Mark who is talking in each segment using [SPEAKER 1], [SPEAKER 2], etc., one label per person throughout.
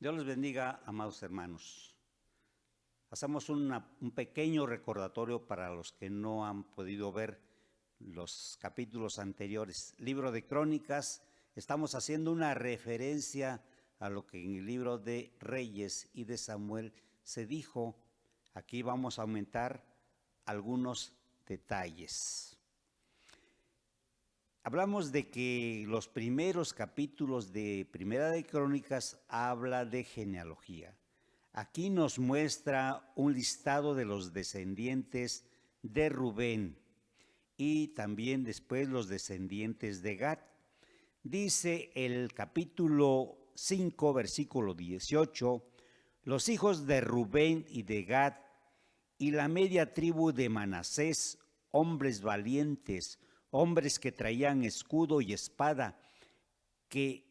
[SPEAKER 1] Dios les bendiga, amados hermanos. Hacemos un pequeño recordatorio para los que no han podido ver los capítulos anteriores. Libro de Crónicas, estamos haciendo una referencia a lo que en el libro de Reyes y de Samuel se dijo. Aquí vamos a aumentar algunos detalles. Hablamos de que los primeros capítulos de Primera de Crónicas habla de genealogía. Aquí nos muestra un listado de los descendientes de Rubén y también después los descendientes de Gad. Dice el capítulo 5, versículo 18, los hijos de Rubén y de Gad y la media tribu de Manasés, hombres valientes, hombres que traían escudo y espada, que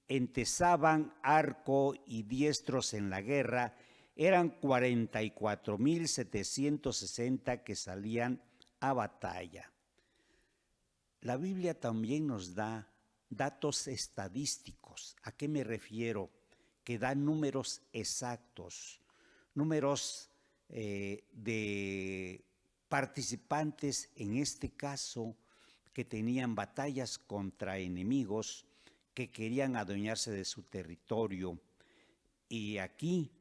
[SPEAKER 1] entesaban arco y diestros en la guerra, eran 44,760 que salían a batalla. La Biblia también nos da datos estadísticos. ¿A qué me refiero? Que dan números exactos, números de participantes, en este caso, que tenían batallas contra enemigos que querían adueñarse de su territorio. Y aquí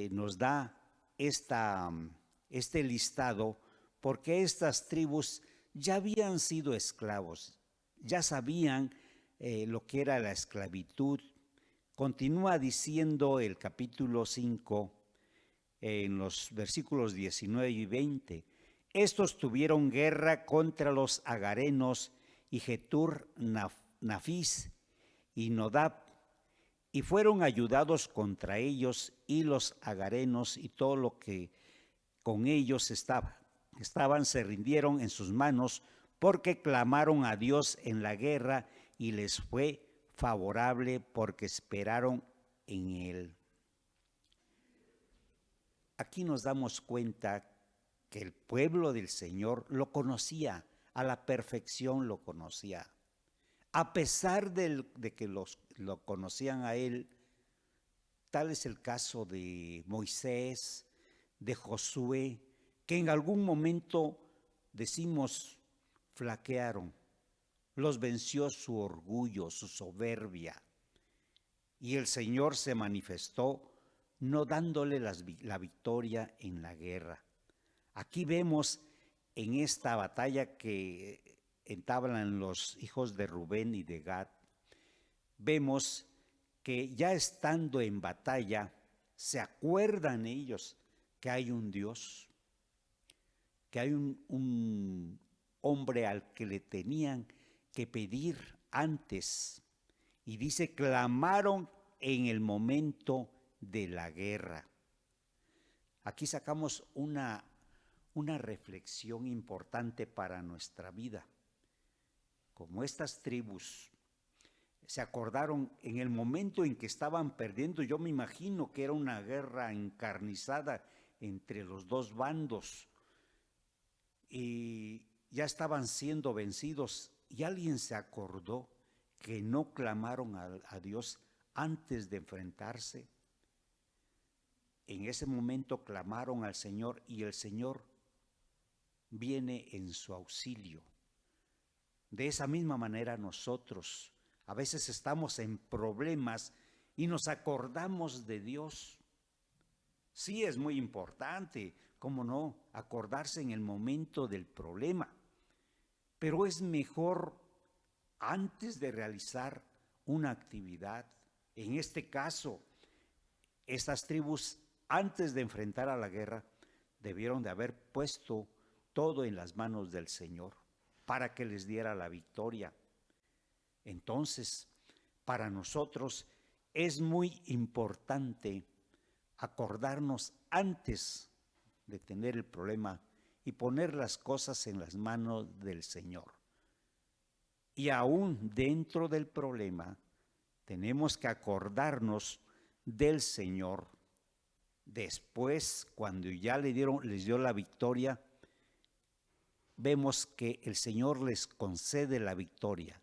[SPEAKER 1] nos da este listado porque estas tribus ya habían sido esclavos, ya sabían lo que era la esclavitud. Continúa diciendo el capítulo 5 en los versículos 19 y 20. Estos tuvieron guerra contra los agarenos y Getur Nafis y Nodab, y fueron ayudados contra ellos, y los agarenos y todo lo que con ellos estaban se rindieron en sus manos, porque clamaron a Dios en la guerra y les fue favorable porque esperaron en Él. Aquí nos damos cuenta que el pueblo del Señor lo conocía, a la perfección lo conocía. A pesar de que lo conocían a Él, tal es el caso de Moisés, de Josué, que en algún momento, decimos, flaquearon. Los venció su orgullo, su soberbia. Y el Señor se manifestó no dándole la victoria en la guerra. Aquí vemos en esta batalla que entablan los hijos de Rubén y de Gad, vemos que ya estando en batalla, se acuerdan ellos que hay un Dios, que hay un hombre al que le tenían que pedir antes. Y dice, clamaron en el momento de la guerra. Aquí sacamos una reflexión importante para nuestra vida. Como estas tribus se acordaron en el momento en que estaban perdiendo, yo me imagino que era una guerra encarnizada entre los dos bandos y ya estaban siendo vencidos, y alguien se acordó que no clamaron a Dios antes de enfrentarse. En ese momento clamaron al Señor y el Señor viene en su auxilio. De esa misma manera nosotros a veces estamos en problemas y nos acordamos de Dios. Sí, es muy importante, cómo no, acordarse en el momento del problema, pero es mejor antes de realizar una actividad. En este caso, estas tribus, antes de enfrentar a la guerra, debieron de haber puesto todo en las manos del Señor para que les diera la victoria. Entonces, para nosotros es muy importante acordarnos antes de tener el problema y poner las cosas en las manos del Señor. Y aún dentro del problema, tenemos que acordarnos del Señor. Después, cuando ya les dio la victoria, vemos que el Señor les concede la victoria.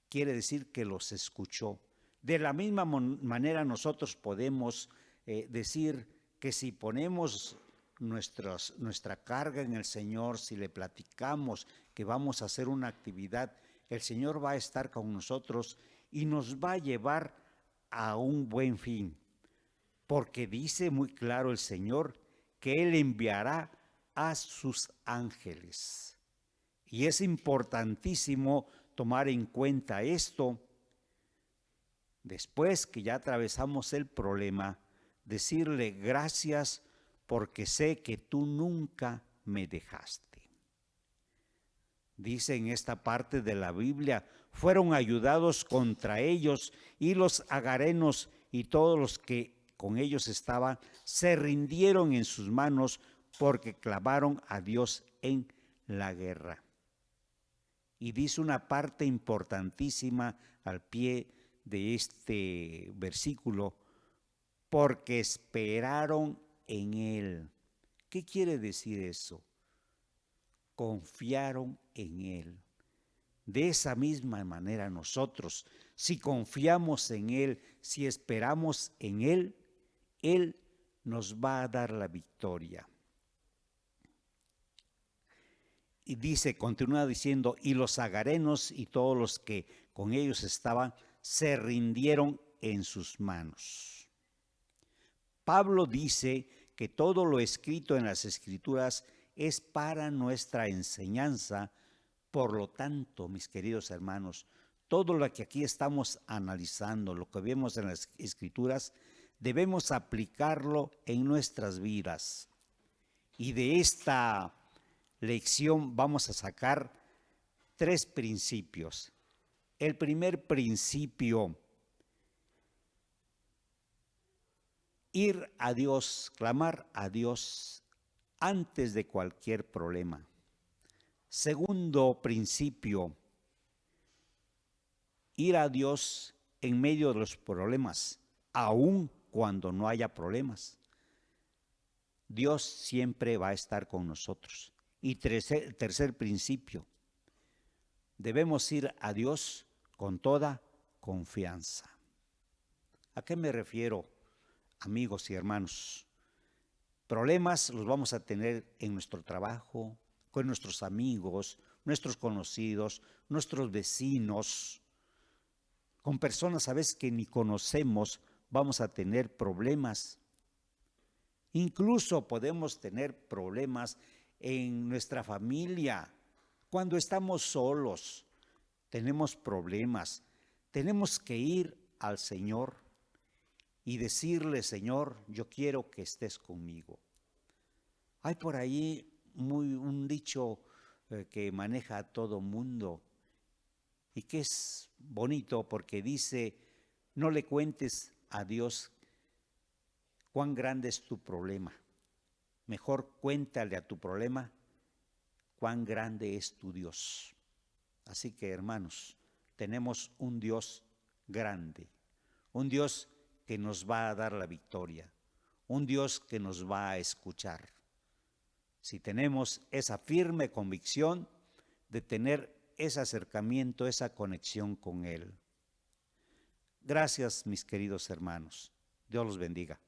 [SPEAKER 1] Quiere decir que los escuchó. De la misma manera nosotros podemos decir que si ponemos nuestra carga en el Señor, si le platicamos que vamos a hacer una actividad, el Señor va a estar con nosotros y nos va a llevar a un buen fin, porque dice muy claro el Señor que Él enviará a sus ángeles. Y es importantísimo tomar en cuenta esto. Después que ya atravesamos el problema, decirle gracias porque sé que tú nunca me dejaste. Dice en esta parte de la Biblia, fueron ayudados contra ellos y los agarenos y todos los que con ellos estaban se rindieron en sus manos porque clamaron a Dios en la guerra. Y dice una parte importantísima al pie de este versículo, porque esperaron en Él. ¿Qué quiere decir eso? Confiaron en Él. De esa misma manera nosotros, si confiamos en Él, si esperamos en Él, Él nos va a dar la victoria. Y dice, continúa diciendo, y los agarenos y todos los que con ellos estaban, se rindieron en sus manos. Pablo dice que todo lo escrito en las Escrituras es para nuestra enseñanza. Por lo tanto, mis queridos hermanos, todo lo que aquí estamos analizando, lo que vemos en las Escrituras, debemos aplicarlo en nuestras vidas. Y de esta lección vamos a sacar 3 principios. El primer principio, ir a Dios, clamar a Dios antes de cualquier problema. Segundo principio, ir a Dios en medio de los problemas, aun cuando no haya problemas. Dios siempre va a estar con nosotros. Y tercer principio, debemos ir a Dios con toda confianza. ¿A qué me refiero, amigos y hermanos? Problemas los vamos a tener en nuestro trabajo, con nuestros amigos, nuestros conocidos, nuestros vecinos, con personas a veces que ni conocemos, vamos a tener problemas. Incluso podemos tener problemas en nuestra familia. Cuando estamos solos, tenemos problemas. Tenemos que ir al Señor y decirle, Señor, yo quiero que estés conmigo. Hay por ahí un dicho que maneja a todo mundo y que es bonito porque dice, no le cuentes a Dios cuán grande es tu problema. Mejor cuéntale a tu problema cuán grande es tu Dios. Así que, hermanos, tenemos un Dios grande, un Dios que nos va a dar la victoria, un Dios que nos va a escuchar. Si tenemos esa firme convicción de tener ese acercamiento, esa conexión con Él. Gracias, mis queridos hermanos. Dios los bendiga.